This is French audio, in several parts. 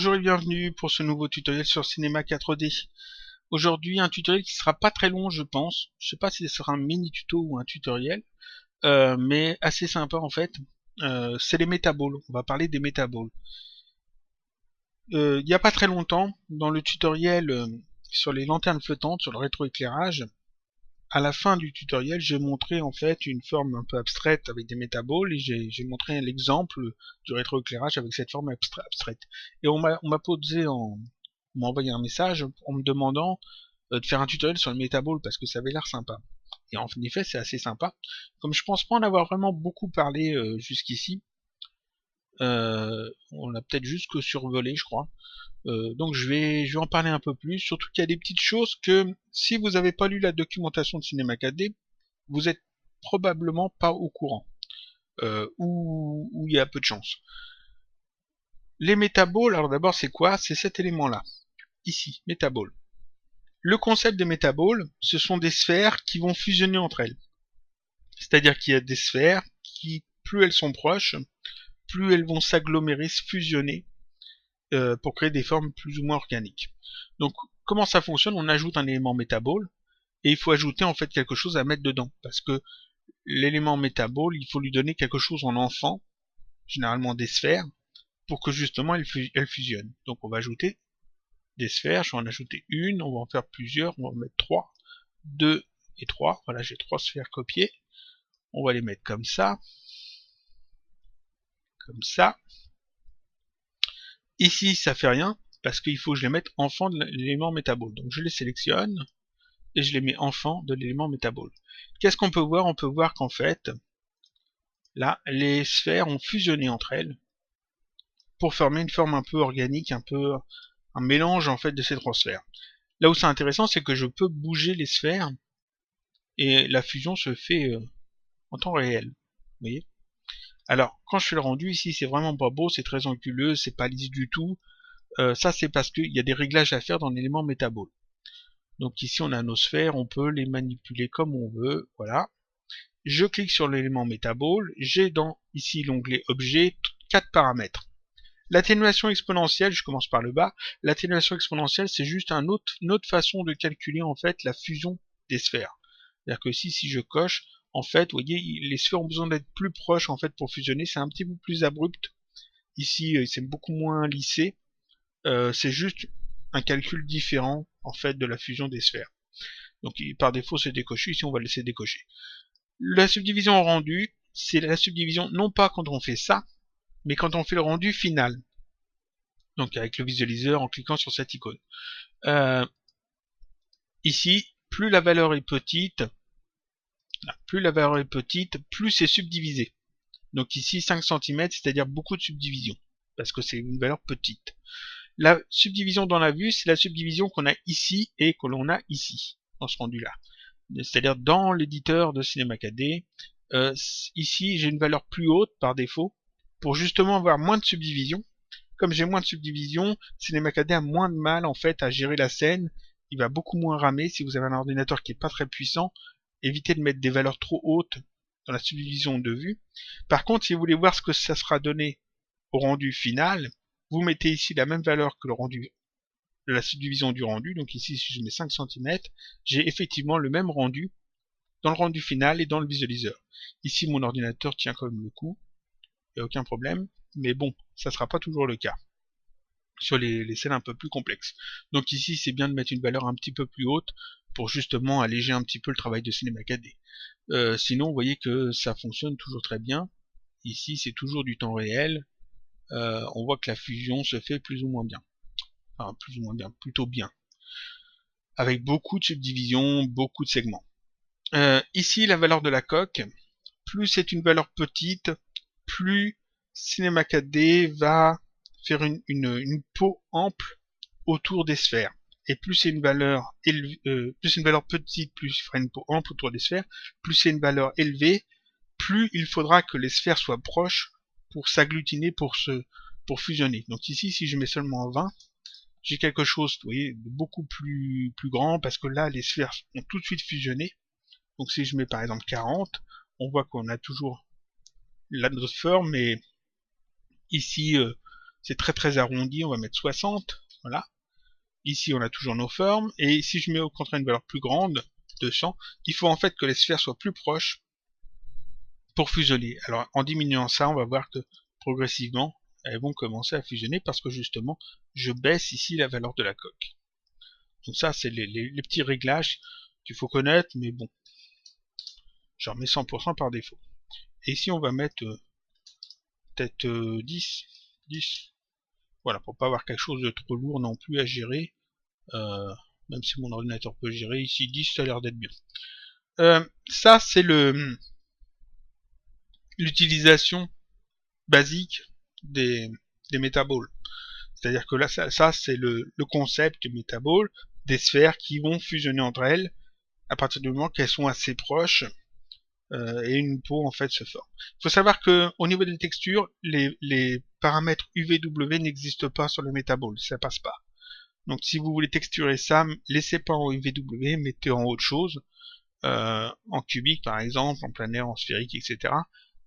Bonjour et bienvenue pour ce nouveau tutoriel sur Cinema 4D. Aujourd'hui un tutoriel qui sera pas très long je pense. Je sais pas si ce sera un mini tuto ou un tutoriel, mais assez sympa en fait. C'est les métaballs, on va parler des métaballs. Il n'y a pas très longtemps, dans le tutoriel sur les lanternes flottantes, sur le rétroéclairage, à la fin du tutoriel, j'ai montré en fait une forme un peu abstraite avec des métaballs et j'ai montré l'exemple du rétroéclairage avec cette forme abstraite. Et on m'a envoyé un message en me demandant de faire un tutoriel sur le métaball parce que ça avait l'air sympa. Et en effet, c'est assez sympa. Comme je pense pas en avoir vraiment beaucoup parlé jusqu'ici, on l'a peut-être juste que survolé, je crois. Donc je vais en parler un peu plus, surtout qu'il y a des petites choses que, si vous n'avez pas lu la documentation de Cinema 4D, vous êtes probablement pas au courant, ou il y a peu de chance. Les métaballs, alors d'abord c'est quoi? C'est cet élément-là, ici, métaball. Le concept des métaballs, ce sont des sphères qui vont fusionner entre elles. C'est-à-dire qu'il y a des sphères qui, plus elles sont proches, plus elles vont s'agglomérer, se fusionner, pour créer des formes plus ou moins organiques. Donc comment ça fonctionne? On ajoute un élément métaball et il faut ajouter en fait quelque chose à mettre dedans, parce que l'élément métaball, il faut lui donner quelque chose en enfant, généralement des sphères, pour que justement elle fusionne. Donc on va ajouter des sphères, je vais en ajouter une, on va en faire plusieurs, on va en mettre 3, 2 et 3, voilà j'ai 3 sphères copiées, on va les mettre comme ça, comme ça. Ici ça fait rien, parce qu'il faut que je les mette enfant de l'élément métaball. Donc je les sélectionne, et je les mets enfant de l'élément métaball. Qu'est-ce qu'on peut voir? On peut voir qu'en fait, là, les sphères ont fusionné entre elles pour former une forme un peu organique, un peu un mélange en fait de ces trois sphères. Là où c'est intéressant, c'est que je peux bouger les sphères et la fusion se fait en temps réel. Vous voyez? Alors, quand je fais le rendu ici, c'est vraiment pas beau, c'est très anguleux, c'est pas lisse du tout. Ça, c'est parce qu'il y a des réglages à faire dans l'élément métaball. Donc ici, on a nos sphères, on peut les manipuler comme on veut, voilà. Je clique sur l'élément métaball, j'ai dans ici l'onglet objet 4 paramètres. L'atténuation exponentielle, je commence par le bas, l'atténuation exponentielle c'est juste une autre façon de calculer en fait la fusion des sphères. C'est-à-dire que ici, si je coche, en fait, vous voyez, les sphères ont besoin d'être plus proches en fait pour fusionner, c'est un petit peu plus abrupt. Ici, c'est beaucoup moins lissé, c'est juste un calcul différent en fait de la fusion des sphères. Donc par défaut c'est décoché, ici on va le laisser décocher. La subdivision en rendu, c'est la subdivision non pas quand on fait ça, mais quand on fait le rendu final. Donc avec le visualiseur en cliquant sur cette icône. Ici, plus la valeur est petite, plus c'est subdivisé. Donc ici 5 cm, c'est-à-dire beaucoup de subdivisions, parce que c'est une valeur petite. La subdivision dans la vue, c'est la subdivision qu'on a ici et que l'on a ici, dans ce rendu-là. C'est-à-dire dans l'éditeur de Cinema 4D, ici j'ai une valeur plus haute par défaut, pour justement avoir moins de subdivisions. Comme j'ai moins de subdivisions, Cinema 4D a moins de mal en fait à gérer la scène, il va beaucoup moins ramer. Si vous avez un ordinateur qui est pas très puissant, évitez de mettre des valeurs trop hautes dans la subdivision de vue. Par contre, si vous voulez voir ce que ça sera donné au rendu final, vous mettez ici la même valeur que le rendu de la subdivision du rendu. Donc ici, si je mets 5 cm, j'ai effectivement le même rendu dans le rendu final et dans le visualiseur. Ici, mon ordinateur tient quand même le coup, il n'y a aucun problème, mais bon, ça sera pas toujours le cas sur les scènes un peu plus complexes. Donc ici, c'est bien de mettre une valeur un petit peu plus haute pour justement alléger un petit peu le travail de Cinema 4D. Sinon, vous voyez que ça fonctionne toujours très bien. Ici, c'est toujours du temps réel. On voit que la fusion se fait plus ou moins bien. Enfin, plus ou moins bien, plutôt bien. Avec beaucoup de subdivisions, beaucoup de segments. Ici, la valeur de la coque, plus c'est une valeur petite, plus Cinema 4D va faire une peau ample autour des sphères. Et plus c'est une valeur petite, plus il fera une peau ample autour des sphères. Plus c'est une valeur élevée, plus il faudra que les sphères soient proches pour s'agglutiner, pour fusionner. Donc ici, si je mets seulement 20, j'ai quelque chose, vous voyez, de beaucoup plus grand, parce que là, les sphères ont tout de suite fusionné. Donc si je mets par exemple 40, on voit qu'on a toujours la notre forme, mais ici c'est très arrondi, on va mettre 60, voilà. Ici, on a toujours nos formes, et si je mets au contraire une valeur plus grande, 200, il faut en fait que les sphères soient plus proches pour fusionner. Alors, en diminuant ça, on va voir que progressivement, elles vont commencer à fusionner parce que justement, je baisse ici la valeur de la coque. Donc ça, c'est les petits réglages qu'il faut connaître, mais bon, j'en mets 100% par défaut. Et ici, on va mettre peut-être 10. Voilà, pour pas avoir quelque chose de trop lourd non plus à gérer. Même si mon ordinateur peut gérer, ici 10, ça a l'air d'être bien. Ça, c'est l'utilisation basique des métaballs. C'est-à-dire que là, ça c'est le concept du métaball, des sphères qui vont fusionner entre elles à partir du moment qu'elles sont assez proches et une peau en fait se forme. Il faut savoir que au niveau des textures, les paramètres UVW n'existent pas sur le métaball, ça passe pas. Donc si vous voulez texturer ça, laissez pas en UVW, mettez en autre chose, en cubique par exemple, en planaire, en sphérique, etc.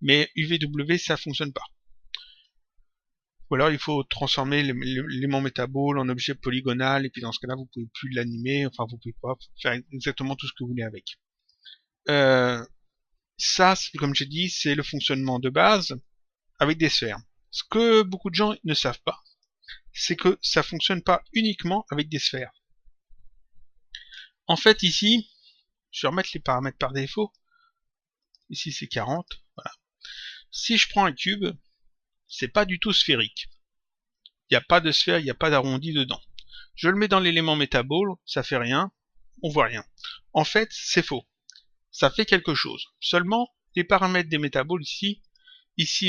Mais UVW ça fonctionne pas. Ou alors il faut transformer l'élément métaball en objet polygonal, et puis dans ce cas-là vous pouvez plus l'animer, enfin vous pouvez pas faire exactement tout ce que vous voulez avec. Ça, comme j'ai dit, c'est le fonctionnement de base avec des sphères. Ce que beaucoup de gens ne savent pas, c'est que ça fonctionne pas uniquement avec des sphères. En fait ici, je vais remettre les paramètres par défaut. Ici c'est 40, voilà. Si je prends un cube, c'est pas du tout sphérique. Il n'y a pas de sphère, il n'y a pas d'arrondi dedans. Je le mets dans l'élément métaball, ça fait rien, on voit rien. En fait, c'est faux. Ça fait quelque chose. Seulement, les paramètres des métaballs ici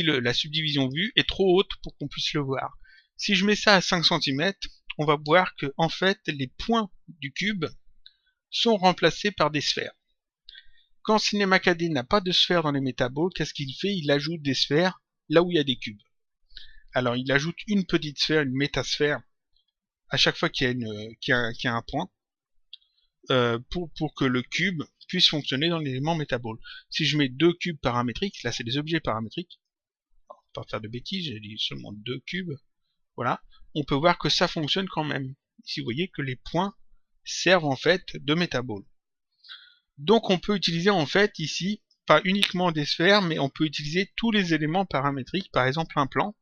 la subdivision vue est trop haute pour qu'on puisse le voir. Si je mets ça à 5 cm, on va voir que en fait, les points du cube sont remplacés par des sphères. Quand CinemaKD n'a pas de sphère dans les métaballs, qu'est-ce qu'il fait? Il ajoute des sphères là où il y a des cubes. Alors, il ajoute une petite sphère, une métasphère, à chaque fois qu'il y a un point, pour que le cube puisse fonctionner dans l'élément métaball. Si je mets deux cubes paramétriques, là c'est des objets paramétriques, alors, pas faire de bêtises, j'ai dit seulement deux cubes, voilà, on peut voir que ça fonctionne quand même. Ici vous voyez que les points servent en fait de métaball. Donc on peut utiliser en fait ici, pas uniquement des sphères, mais on peut utiliser tous les éléments paramétriques, par exemple un plan,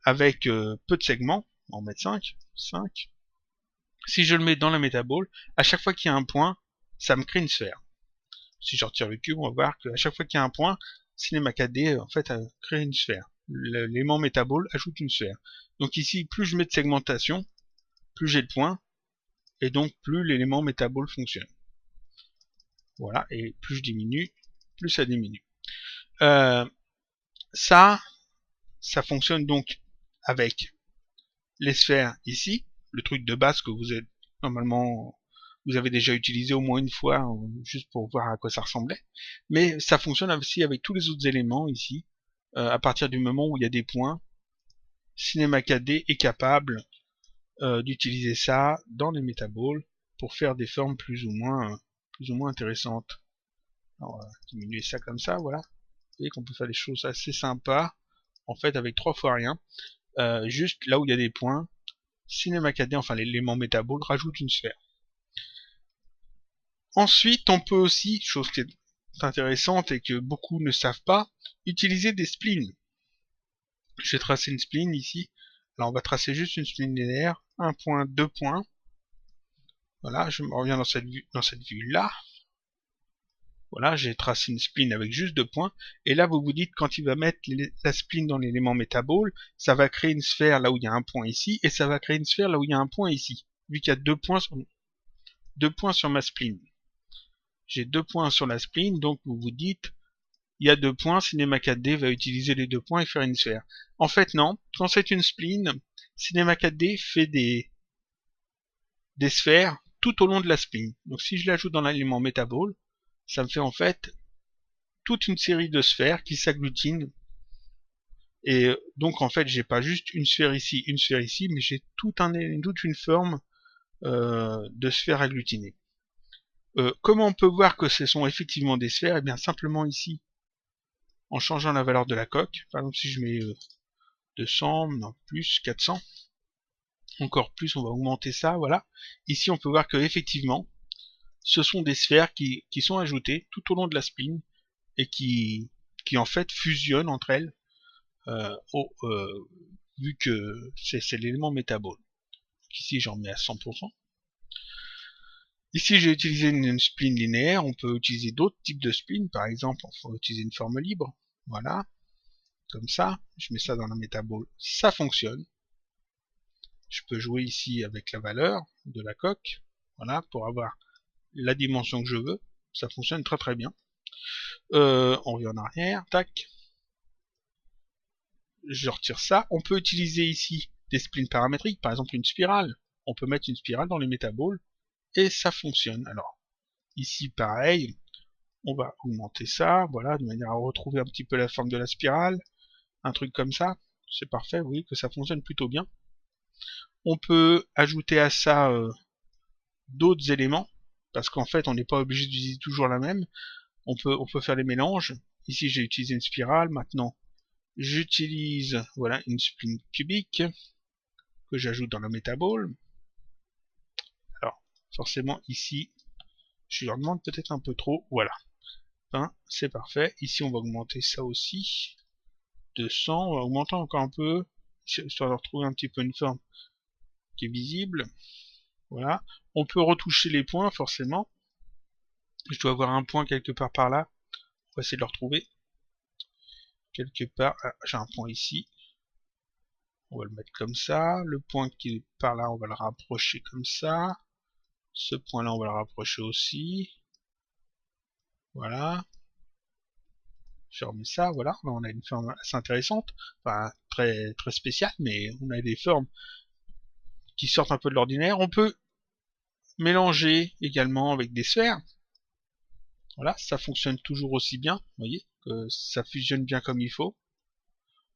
avec peu de segments, on va mettre 5. Si je le mets dans la métaball, à chaque fois qu'il y a un point, ça me crée une sphère. Si je retire le cube, on va voir qu'à chaque fois qu'il y a un point, CinemaKD en fait crée une sphère. L'élément métaball ajoute une sphère. Donc ici, plus je mets de segmentation, plus j'ai de points, et donc plus l'élément métaball fonctionne. Voilà, et plus je diminue, plus ça diminue. Ça fonctionne donc avec les sphères ici, le truc de base que vous êtes normalement, vous avez déjà utilisé au moins une fois, juste pour voir à quoi ça ressemblait. Mais ça fonctionne aussi avec tous les autres éléments ici, à partir du moment où il y a des points. CinemaKD est capable d'utiliser ça dans les métaballs pour faire des formes plus ou moins intéressantes. Alors, on va diminuer ça comme ça, voilà. Vous voyez qu'on peut faire des choses assez sympas, en fait avec 3 fois rien. Juste là où il y a des points, CinemaKD, enfin l'élément métaball, rajoute une sphère. Ensuite, on peut aussi, chose qui est intéressante et que beaucoup ne savent pas, utiliser des splines. Je vais tracer une spline ici. Alors on va tracer juste une spline linéaire, 1 point, 2 points. Voilà, je me reviens dans cette vue là. Voilà, j'ai tracé une spline avec juste 2 points. Et là, vous vous dites, quand il va mettre la spline dans l'élément métaball, ça va créer une sphère là où il y a un point ici, et ça va créer une sphère là où il y a un point ici, vu qu'il y a 2 points sur ma spline. J'ai 2 points sur la spline, donc vous vous dites, il y a 2 points, CinemaKD va utiliser les 2 points et faire une sphère. En fait, non. Quand c'est une spline, CinemaKD fait des sphères tout au long de la spline. Donc si je l'ajoute dans l'élément métaball, ça me fait en fait toute une série de sphères qui s'agglutinent. Et donc en fait, j'ai pas juste une sphère ici, mais j'ai toute une forme de sphères agglutinées. Comment on peut voir que ce sont effectivement des sphères? Eh bien simplement ici, en changeant la valeur de la coque. Par exemple, si je mets 200, non, plus 400, encore plus, on va augmenter ça, voilà. Ici, on peut voir que effectivement, ce sont des sphères qui sont ajoutées tout au long de la spline et qui en fait fusionnent entre elles vu que c'est l'élément métabole. Ici, j'en mets à 100%. Ici, j'ai utilisé une spline linéaire. On peut utiliser d'autres types de splines. Par exemple, on peut utiliser une forme libre. Voilà. Comme ça. Je mets ça dans la métabole. Ça fonctionne. Je peux jouer ici avec la valeur de la coque. Voilà. Pour avoir la dimension que je veux. Ça fonctionne très très bien. On revient en arrière. Tac. Je retire ça. On peut utiliser ici des splines paramétriques. Par exemple, une spirale. On peut mettre une spirale dans les métaboles. Et ça fonctionne. Alors, ici, pareil. On va augmenter ça, voilà, de manière à retrouver un petit peu la forme de la spirale, un truc comme ça, c'est parfait, vous voyez que ça fonctionne plutôt bien. On peut ajouter à ça d'autres éléments, parce qu'en fait on n'est pas obligé d'utiliser toujours la même, on peut faire des mélanges. Ici j'ai utilisé une spirale, maintenant j'utilise voilà une spline cubique que j'ajoute dans le métabole. Alors forcément ici je leur demande peut-être un peu trop, voilà. Hein, c'est parfait. Ici on va augmenter ça aussi. 200, on va augmenter encore un peu, histoire de retrouver un petit peu une forme qui est visible. Voilà. On peut retoucher les points, forcément. Je dois avoir un point quelque part par là. On va essayer de le retrouver. Quelque part, ah, j'ai un point ici. On va le mettre comme ça. Le point qui est par là, on va le rapprocher comme ça. Ce point-là, on va le rapprocher aussi. Voilà. Je remets ça, voilà. Là, on a une forme assez intéressante. Enfin, très, très spéciale, mais on a des formes qui sortent un peu de l'ordinaire. On peut mélanger également avec des sphères. Voilà, ça fonctionne toujours aussi bien, vous voyez, que ça fusionne bien comme il faut.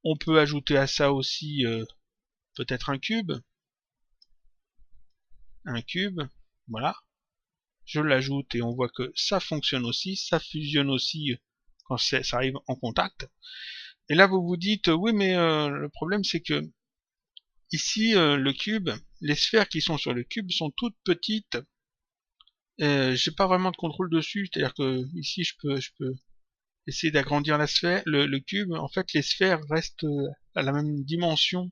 On peut ajouter à ça aussi peut-être un cube. Un cube, voilà. Je l'ajoute et on voit que ça fonctionne aussi, ça fusionne aussi quand ça arrive en contact. Et là vous vous dites, oui mais le problème c'est que ici le cube, les sphères qui sont sur le cube sont toutes petites. J'ai pas vraiment de contrôle dessus, c'est-à-dire que ici je peux essayer d'agrandir la sphère, le cube. En fait les sphères restent à la même dimension.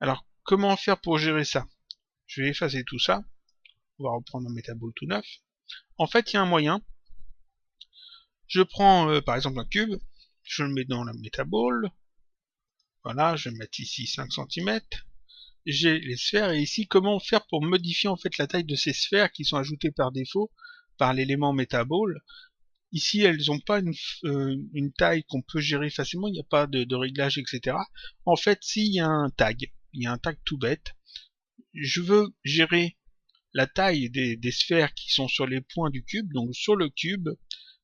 Alors comment faire pour gérer ça? Je vais effacer tout ça. On va reprendre un métabole tout neuf. En fait il y a un moyen. Je prends par exemple un cube, je le mets dans la métabole. Voilà, je vais mettre ici 5 cm. J'ai les sphères et ici comment faire pour modifier en fait la taille de ces sphères qui sont ajoutées par défaut par l'élément métabole. Ici elles n'ont pas une taille qu'on peut gérer facilement, il n'y a pas de réglage etc. En fait s'il y a un tag, il y a un tag tout bête, je veux gérer la taille des sphères qui sont sur les points du cube, donc sur le cube,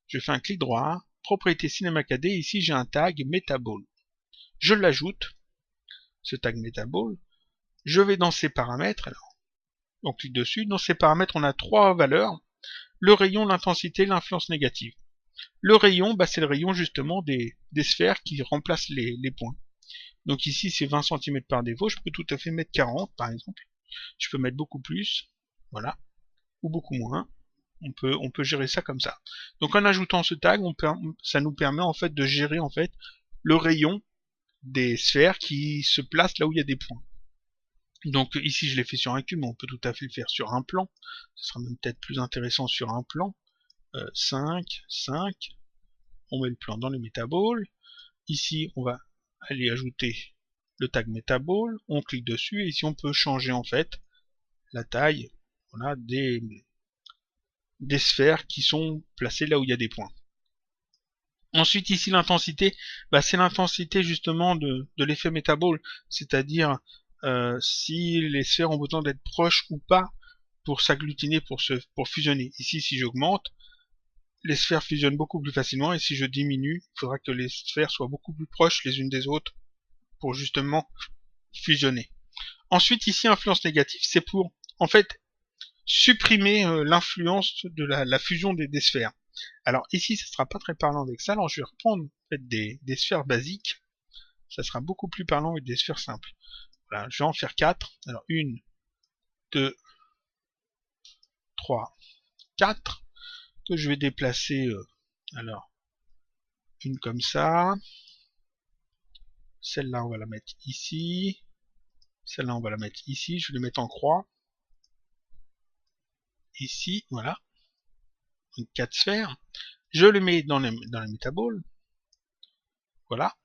je fais un clic droit, propriété CinemaKD, ici j'ai un tag métabole. Je l'ajoute, ce tag métabole, je vais dans ses paramètres, alors on clique dessus, dans ces paramètres on a trois valeurs, le rayon, l'intensité, l'influence négative. Le rayon, bah, c'est le rayon justement des sphères qui remplacent les points. Donc ici c'est 20 cm par défaut, je peux tout à fait mettre 40 par exemple, je peux mettre beaucoup plus, voilà, ou beaucoup moins. On peut gérer ça comme ça. Donc en ajoutant ce tag, ça nous permet en fait de gérer en fait le rayon des sphères qui se placent là où il y a des points. Donc ici je l'ai fait sur un cube, mais on peut tout à fait le faire sur un plan. Ce sera même peut-être plus intéressant sur un plan. 5, 5. On met le plan dans les métaboles. Ici on va aller ajouter le tag métabole. On clique dessus et ici on peut changer en fait la taille, voilà, des sphères qui sont placées là où il y a des points. Ensuite ici l'intensité, bah, c'est l'intensité justement de l'effet métabole, c'est-à-dire si les sphères ont besoin d'être proches ou pas pour s'agglutiner, pour fusionner. Ici si j'augmente, les sphères fusionnent beaucoup plus facilement et si je diminue, il faudra que les sphères soient beaucoup plus proches les unes des autres pour justement fusionner. Ensuite ici influence négative, c'est pour en fait supprimer l'influence de la fusion des sphères. Alors ici, ça sera pas très parlant avec ça. Alors je vais reprendre en fait, des sphères basiques. Ça sera beaucoup plus parlant avec des sphères simples. Voilà, je vais en faire 4. Alors 1, 2, 3, 4. Que je vais déplacer. Alors, une comme ça. Celle-là, on va la mettre ici. Celle-là, on va la mettre ici. Je vais les mettre en croix. Ici, voilà. Donc 4 sphères. Je les mets dans la métaball. Voilà.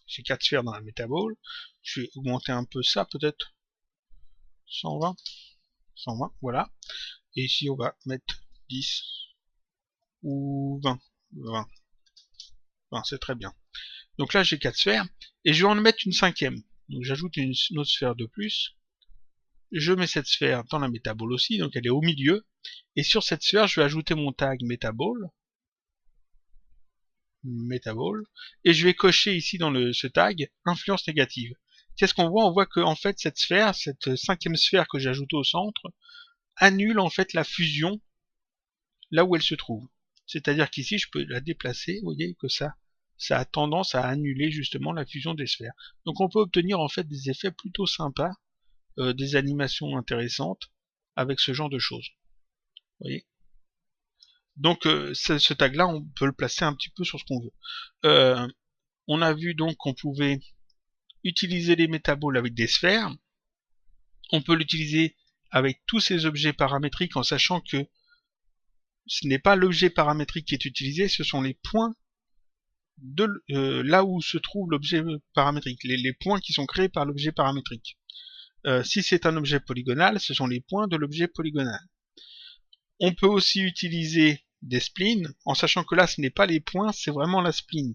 J'ai 4 sphères dans la métaball. Je vais augmenter un peu ça, peut-être. 120. 120, voilà. Et ici, on va mettre 10 ou 20. 20. 20, c'est très bien. Donc là, j'ai 4 sphères. Et je vais en mettre une cinquième. Donc j'ajoute une autre sphère de plus. Je mets cette sphère dans la métaball aussi, donc elle est au milieu. Et sur cette sphère, je vais ajouter mon tag métaball. Et je vais cocher ici dans ce tag influence négative. Qu'est-ce qu'on voit? On voit que en fait cette sphère, cette cinquième sphère que j'ai ajoutée au centre, annule en fait la fusion là où elle se trouve. C'est-à-dire qu'ici je peux la déplacer, vous voyez que ça a tendance à annuler justement la fusion des sphères. Donc on peut obtenir en fait des effets plutôt sympas, des animations intéressantes avec ce genre de choses. Vous voyez? Donc ce tag là on peut le placer un petit peu sur ce qu'on veut. On a vu donc qu'on pouvait utiliser les métaballs avec des sphères. On peut l'utiliser avec tous ces objets paramétriques en sachant que ce n'est pas l'objet paramétrique qui est utilisé, ce sont les points de là où se trouve l'objet paramétrique, les points qui sont créés par l'objet paramétrique. Si c'est un objet polygonal, ce sont les points de l'objet polygonal. On peut aussi utiliser des splines, en sachant que là ce n'est pas les points, c'est vraiment la spline.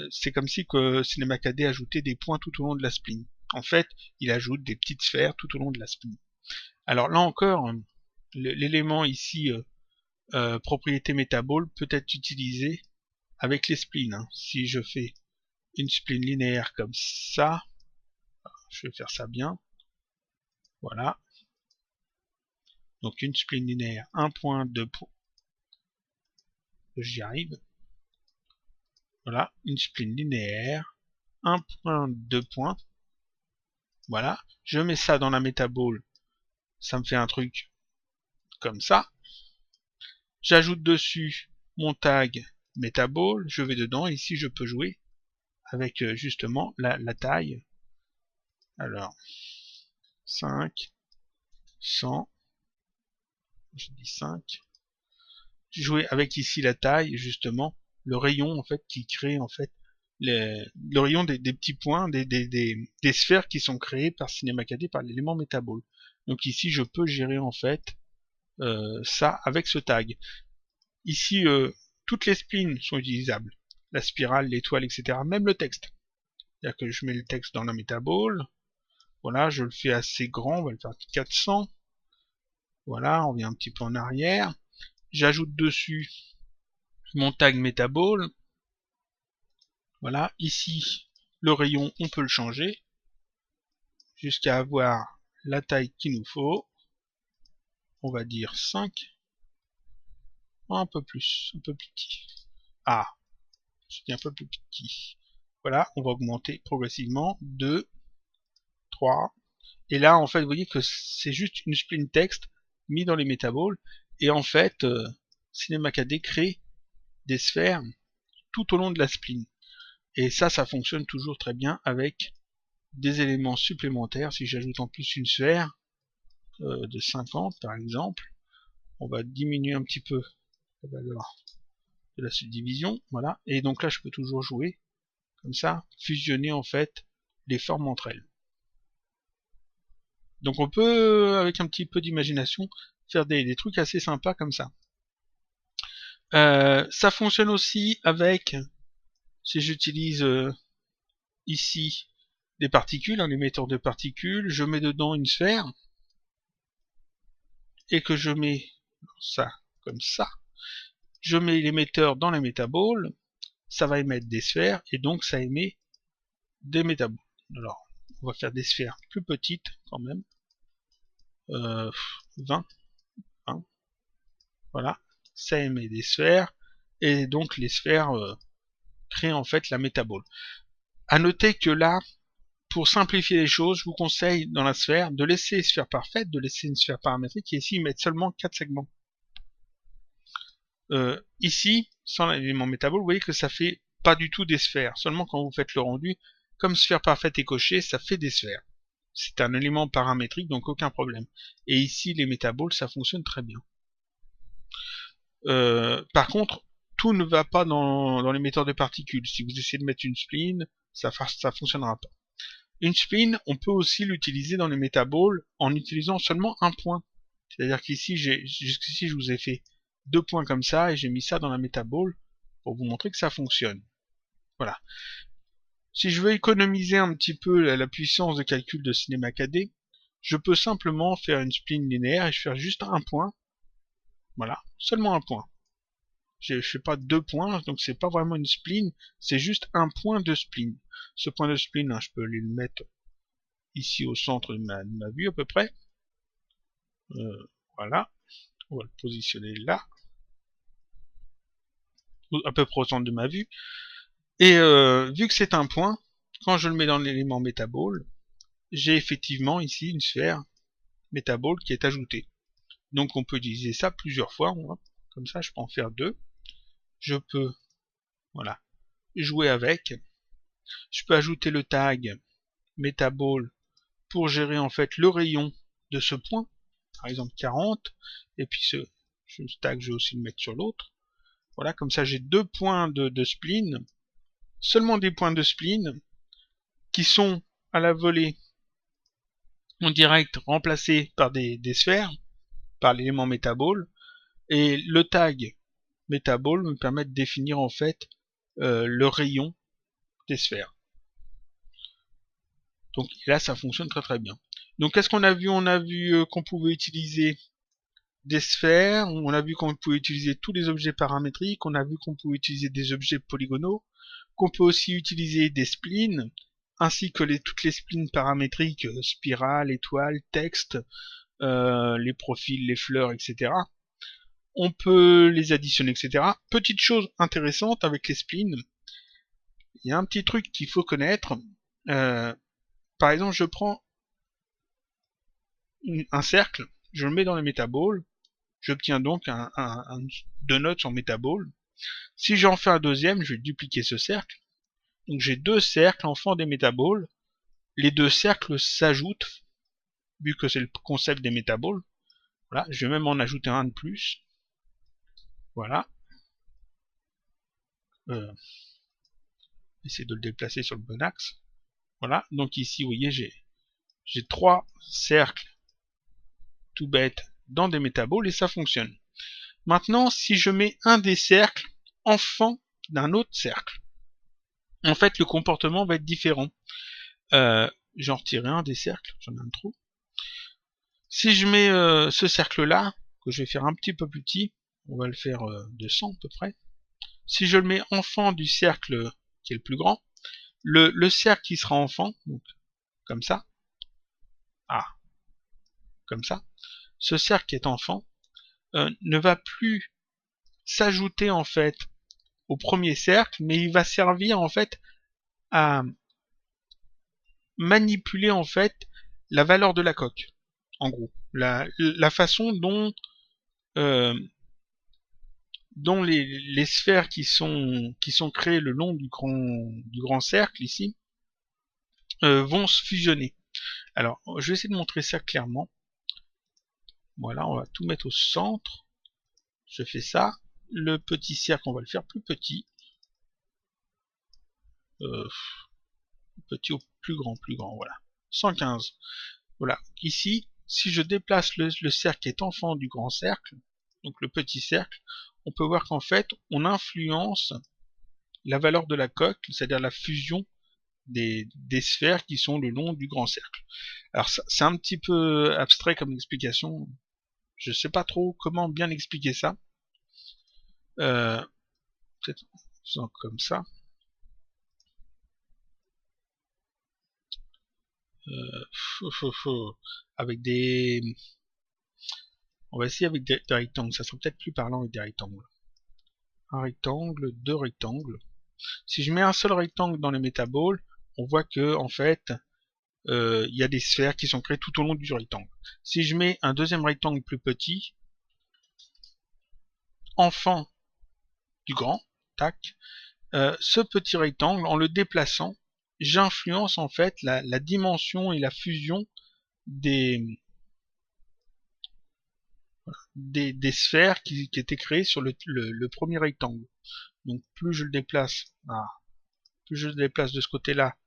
C'est comme si que CinemaCAD ajoutait des points tout au long de la spline. En fait, il ajoute des petites sphères tout au long de la spline. Alors là encore, l'élément ici, propriété métaball, peut être utilisé avec les splines. Hein. Si je fais une spline linéaire comme ça, je vais faire ça bien. Voilà. Donc une spline linéaire, 1 point, 2 points. J'y arrive. Voilà, une spline linéaire, 1 point, 2 points. Voilà, je mets ça dans la métaball, ça me fait un truc comme ça. J'ajoute dessus mon tag métaball, je vais dedans, ici je peux jouer avec justement la taille. Alors, 5, 100, je dis 5. Jouer avec ici la taille, justement, le rayon en fait qui crée en fait le rayon des petits points, des sphères qui sont créées par CinemaCAD par l'élément métaball. Donc ici je peux gérer en fait ça avec ce tag. Ici toutes les splines sont utilisables, la spirale, l'étoile, etc. Même le texte. C'est-à-dire que je mets le texte dans la métaball. Voilà, je le fais assez grand, on va le faire 400. Voilà, on vient un petit peu en arrière. J'ajoute dessus mon tag métaball. Voilà, ici, le rayon, on peut le changer jusqu'à avoir la taille qu'il nous faut. On va dire 5. Un peu plus, un peu plus petit. Ah, c'est un peu plus petit. Voilà, on va augmenter progressivement. 2, 3. Et là, en fait, vous voyez que c'est juste une spline texte mis dans les métaballs. Et en fait, CinemaCAD crée des sphères tout au long de la spline. Et ça fonctionne toujours très bien avec des éléments supplémentaires. Si j'ajoute en plus une sphère de 50 par exemple, on va diminuer un petit peu la valeur de la subdivision, voilà. Et donc là je peux toujours jouer comme ça, fusionner en fait les formes entre elles. Donc on peut, avec un petit peu d'imagination, faire des trucs assez sympas comme ça. Ça fonctionne aussi avec, si j'utilise ici des particules, un émetteur de particules, je mets dedans une sphère, et que je mets ça comme ça, je mets l'émetteur dans la métaball, ça va émettre des sphères, et donc ça émet des métaballs. Alors, on va faire des sphères plus petites quand même, 20, 20, voilà, ça émet des sphères, et donc les sphères créent en fait la métabole. À noter que là, pour simplifier les choses, je vous conseille dans la sphère de laisser sphère parfaite, de laisser une sphère paramétrique, et ici mettre seulement 4 segments. Ici, sans l'élément métabole, vous voyez que ça fait pas du tout des sphères. Seulement quand vous faites le rendu, comme sphère parfaite est cochée, ça fait des sphères. C'est un élément paramétrique, donc aucun problème. Et ici, les métaboles, ça fonctionne très bien. Par contre, tout ne va pas dans l'émetteur de particules. Si vous essayez de mettre une spline, ça fonctionnera pas. Une spline, on peut aussi l'utiliser dans les métaboles en utilisant seulement un point. C'est-à-dire qu'ici, jusqu'ici, je vous ai fait 2 points comme ça, et j'ai mis ça dans la métabole pour vous montrer que ça fonctionne. Voilà. Si je veux économiser un petit peu la puissance de calcul de Cinema 4D, je peux simplement faire une spline linéaire et je fais juste un point. Voilà, seulement un point. Je fais pas 2 points, donc c'est pas vraiment une spline, c'est juste un point de spline. Ce point de spline, hein, je peux le mettre ici au centre de ma vue à peu près. Voilà, on va le positionner là, à peu près au centre de ma vue. Et vu que c'est un point, quand je le mets dans l'élément métabole, j'ai effectivement ici une sphère métabole qui est ajoutée. Donc on peut utiliser ça plusieurs fois. Comme ça, je peux en faire 2. Je peux, voilà, jouer avec. Je peux ajouter le tag métabole pour gérer en fait le rayon de ce point. Par exemple 40. Et puis ce tag, je vais aussi le mettre sur l'autre. Voilà, comme ça j'ai 2 points de spline. Seulement des points de spline qui sont à la volée en direct remplacés par des sphères, par l'élément métabole. Et le tag métabole me permet de définir en fait le rayon des sphères. Donc là, ça fonctionne très très bien. Donc qu'est-ce qu'on a vu? On a vu qu'on pouvait utiliser des sphères, on a vu qu'on pouvait utiliser tous les objets paramétriques, on a vu qu'on pouvait utiliser des objets polygonaux, qu'on peut aussi utiliser des splines, ainsi que toutes les splines paramétriques, spirale, étoile, texte, les profils, les fleurs, etc. On peut les additionner, etc. Petite chose intéressante avec les splines, il y a un petit truc qu'il faut connaître. Par exemple, je prends un cercle, je le mets dans le métabole, j'obtiens donc deux notes en métabole. Si j'en fais un deuxième, je vais dupliquer ce cercle. Donc j'ai 2 cercles enfants des métaboles. Les 2 cercles s'ajoutent, vu que c'est le concept des métaboles. Voilà, je vais même en ajouter un de plus. Voilà. Essayer de le déplacer sur le bon axe. Voilà, donc ici, vous voyez, j'ai 3 cercles tout bêtes dans des métaboles et ça fonctionne. Maintenant, si je mets un des cercles enfant d'un autre cercle, en fait, le comportement va être différent. J'en retirerai un des cercles, j'en ai un trou. Si je mets ce cercle-là, que je vais faire un petit peu plus petit, on va le faire de 100 à peu près. Si je le mets enfant du cercle qui est le plus grand, le cercle qui sera enfant, donc comme ça, comme ça, ce cercle qui est enfant ne va plus s'ajouter en fait au premier cercle, mais il va servir en fait à manipuler en fait la valeur de la coque, en gros, la façon dont les sphères qui sont créées le long du grand cercle ici vont se fusionner. Alors, je vais essayer de montrer ça clairement. Voilà, on va tout mettre au centre. Je fais ça. Le petit cercle, on va le faire plus petit. Petit au plus grand, voilà. 115. Voilà. Ici, si je déplace le cercle qui est enfant du grand cercle, donc le petit cercle, on peut voir qu'en fait, on influence la valeur de la coque, c'est-à-dire la fusion des sphères qui sont le long du grand cercle. Alors c'est un petit peu abstrait comme explication, je sais pas trop comment bien expliquer ça. Peut-être en faisant comme ça. Avec des On va essayer avec des rectangles, ça sera peut-être plus parlant avec des rectangles. Un rectangle, deux rectangles. Si je mets un seul rectangle dans les métaballs, on voit que en fait, il y a des sphères qui sont créées tout au long du rectangle. Si je mets un deuxième rectangle plus petit, enfant du grand, tac, ce petit rectangle, en le déplaçant, j'influence en fait la dimension et la fusion des sphères qui étaient créées sur le premier rectangle. Donc plus je le déplace, plus je le déplace de ce côté-là,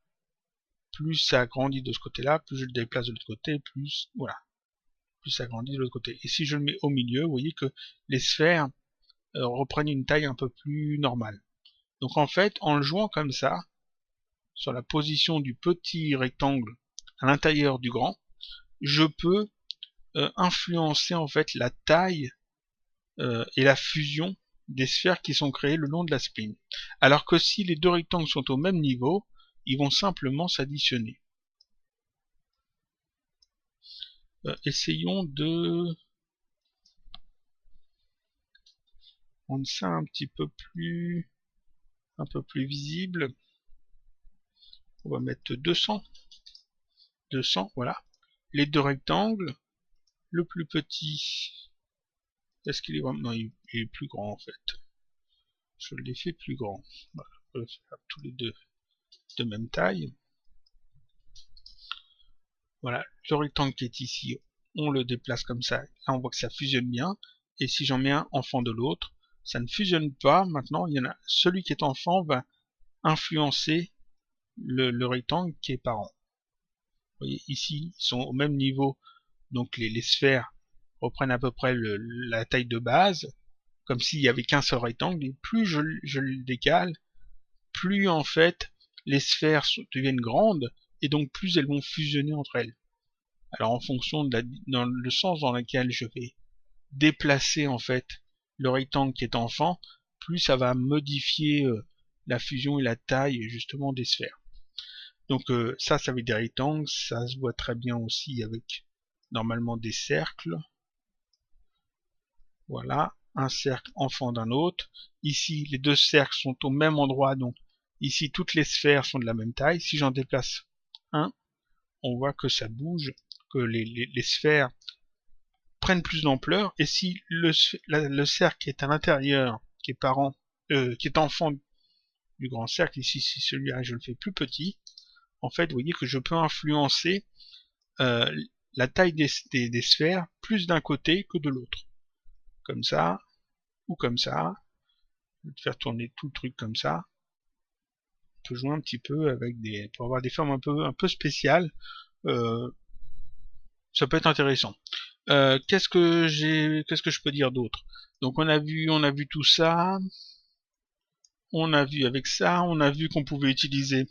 plus ça grandit de ce côté-là, plus je le déplace de l'autre côté, plus voilà, plus ça grandit de l'autre côté. Et si je le mets au milieu, vous voyez que les sphères reprennent une taille un peu plus normale. Donc en fait, en le jouant comme ça, sur la position du petit rectangle à l'intérieur du grand, je peux influencer en fait la taille et la fusion des sphères qui sont créées le long de la spline. Alors que si les deux rectangles sont au même niveau, ils vont simplement s'additionner. Essayons de rendre ça un peu plus visible. On va mettre 200. 200, voilà. Les deux rectangles. Le plus petit, est-ce qu'il est vraiment... Non, il est plus grand en fait. Je l'ai fait plus grand. Voilà, on va faire tous les deux de même taille. Voilà, le rectangle qui est ici, on le déplace comme ça. Là, on voit que ça fusionne bien. Et si j'en mets un enfant de l'autre, ça ne fusionne pas. Maintenant, il y en a celui qui est enfant va influencer le rectangle qui est parent. Vous voyez, ici, ils sont au même niveau. Donc les sphères reprennent à peu près la taille de base, comme s'il y avait qu'un seul rectangle. Et plus je le décale, plus en fait les sphères deviennent grandes, et donc plus elles vont fusionner entre elles. Alors en fonction dans le sens dans lequel je vais déplacer en fait le rectangle qui est enfant, plus ça va modifier la fusion et la taille justement des sphères. Donc ça va être des rectangles, ça se voit très bien aussi avec normalement des cercles. Voilà, un cercle enfant d'un autre. Ici, les deux cercles sont au même endroit, donc ici toutes les sphères sont de la même taille. Si j'en déplace un, on voit que ça bouge, que les sphères prennent plus d'ampleur. Et si le cercle qui est à l'intérieur, qui est parent, qui est enfant du grand cercle, ici si celui-là je le fais plus petit, en fait vous voyez que je peux influencer la taille des sphères plus d'un côté que de l'autre. Comme ça, ou comme ça. Je vais faire tourner tout le truc comme ça. On peut jouer un petit peu avec pour avoir des formes un peu spéciales. Ça peut être intéressant. Qu'est-ce que je peux dire d'autre? Donc on a vu tout ça. On a vu avec ça, on a vu qu'on pouvait utiliser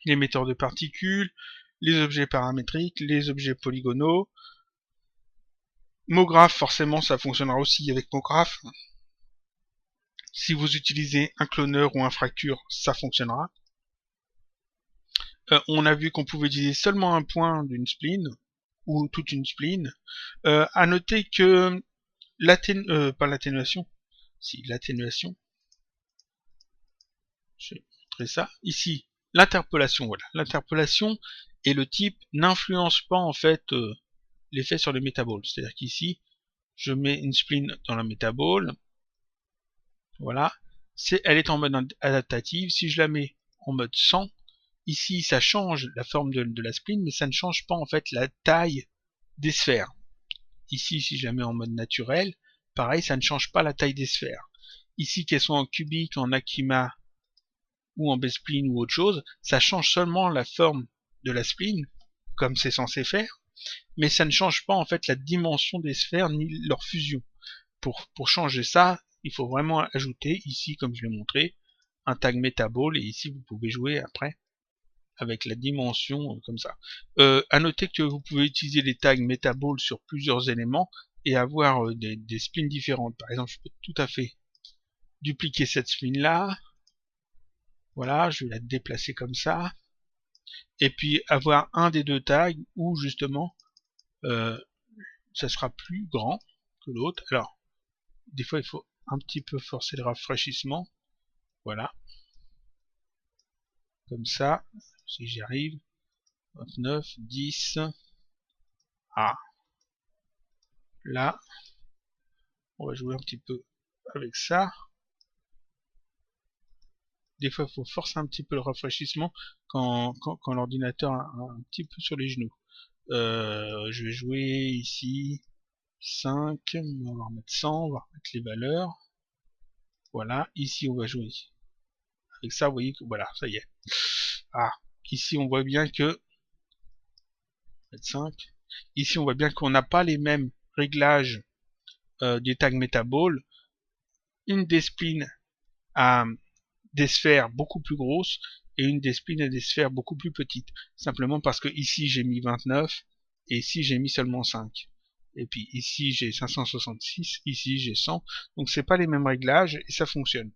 l'émetteur de particules, les objets paramétriques, les objets polygonaux. MoGraph, forcément, ça fonctionnera aussi avec MoGraph. Si vous utilisez un cloneur ou un fracture, ça fonctionnera. On a vu qu'on pouvait utiliser seulement un point d'une spline, ou toute une spline. À noter que pas l'atténuation, si l'atténuation, je vais montrer ça, ici, l'interpolation, voilà. L'interpolation et le type n'influence pas en fait l'effet sur les métaballs. C'est-à-dire qu'ici, je mets une spline dans la métaball, voilà, elle est en mode adaptative. Si je la mets en mode 100, ici ça change la forme de la spline, mais ça ne change pas en fait la taille des sphères. Ici, si je la mets en mode naturel, pareil, ça ne change pas la taille des sphères. Ici, qu'elles soient en cubique, en Akima ou en B-spline ou autre chose, ça change seulement la forme de la spline, comme c'est censé faire, mais ça ne change pas en fait la dimension des sphères ni leur fusion. Pour changer ça, il faut vraiment ajouter ici, comme je l'ai montré, un tag metaball, et ici vous pouvez jouer après avec la dimension comme ça. À noter que vous pouvez utiliser les tags metaball sur plusieurs éléments et avoir des splines différentes. Par exemple, je peux tout à fait dupliquer cette spline là. Voilà, je vais la déplacer comme ça. Et puis avoir un des deux tags où justement ça sera plus grand. que l'autre. Alors, des fois il faut un petit peu forcer le rafraîchissement. Voilà. Comme ça, si j'y arrive. 29, 10. Ah. Là, on va jouer un petit peu avec ça. Des fois, il faut forcer un petit peu le rafraîchissement quand l'ordinateur a un petit peu sur les genoux. Je vais jouer ici 5, on va remettre 100, on va remettre les valeurs. Voilà, ici on va jouer. Avec ça, vous voyez que voilà, ça y est. Ah, ici on voit bien que 5. Ici on voit bien qu'on n'a pas les mêmes réglages des tags Metaball. Une des spines a des sphères beaucoup plus grosses et une des spines a des sphères beaucoup plus petites. Simplement parce que ici j'ai mis 29 et ici j'ai mis seulement 5. Et puis ici j'ai 566, ici j'ai 100. Donc c'est pas les mêmes réglages et ça fonctionne.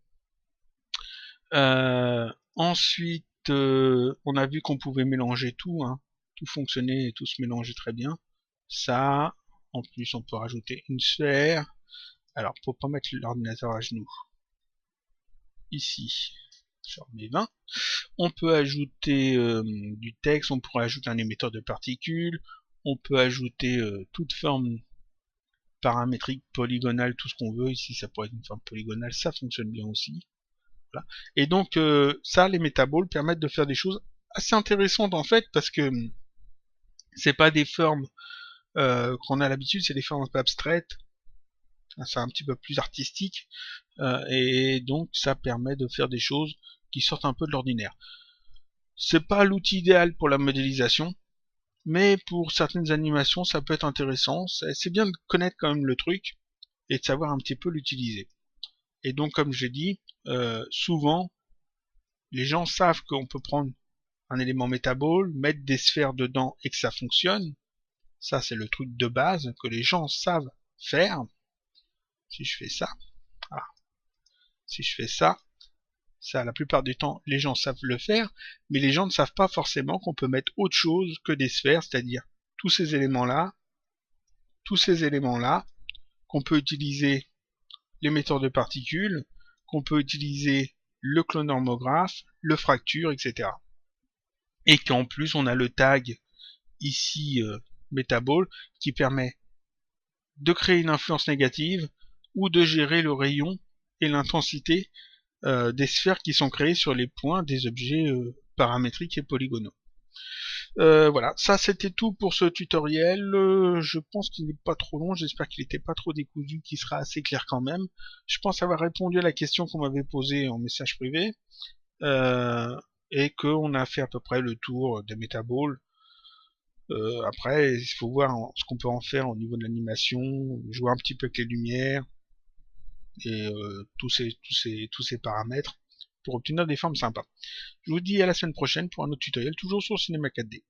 Ensuite, on a vu qu'on pouvait mélanger tout, hein. Tout fonctionnait et tout se mélangeait très bien. Ça, en plus on peut rajouter une sphère. Alors pour pas mettre l'ordinateur à genoux, ici, je remets 20. On peut ajouter du texte, on pourrait ajouter un émetteur de particules, on peut ajouter toute forme paramétrique, polygonale, tout ce qu'on veut. Ici ça pourrait être une forme polygonale, ça fonctionne bien aussi. Voilà. Et donc ça, les métaballs permettent de faire des choses assez intéressantes en fait, parce que c'est pas des formes qu'on a l'habitude, c'est des formes un peu abstraites, c'est un petit peu plus artistique, et donc ça permet de faire des choses qui sortent un peu de l'ordinaire. C'est pas l'outil idéal pour la modélisation, mais pour certaines animations ça peut être intéressant. C'est bien de connaître quand même le truc et de savoir un petit peu l'utiliser. Et donc comme j'ai dit, souvent les gens savent qu'on peut prendre un élément Metaball, mettre des sphères dedans et que ça fonctionne. Ça c'est le truc de base que les gens savent faire. Si je fais ça, ah, si je fais ça, la plupart du temps les gens savent le faire, mais les gens ne savent pas forcément qu'on peut mettre autre chose que des sphères, c'est-à-dire tous ces éléments-là, qu'on peut utiliser l'émetteur de particules, qu'on peut utiliser le clonormographe, le fracture, etc. Et qu'en plus on a le tag ici Metaball qui permet de créer une influence négative ou de gérer le rayon et l'intensité des sphères qui sont créées sur les points des objets paramétriques et polygonaux. Voilà, ça c'était tout pour ce tutoriel. Je pense qu'il n'est pas trop long, j'espère qu'il n'était pas trop décousu, qu'il sera assez clair quand même. Je pense avoir répondu à la question qu'on m'avait posée en message privé, et qu'on a fait à peu près le tour des métaballs. Après, il faut voir ce qu'on peut en faire au niveau de l'animation, jouer un petit peu avec les lumières, et tous ces paramètres, pour obtenir des formes sympas. Je vous dis à la semaine prochaine pour un autre tutoriel, toujours sur Cinema 4D.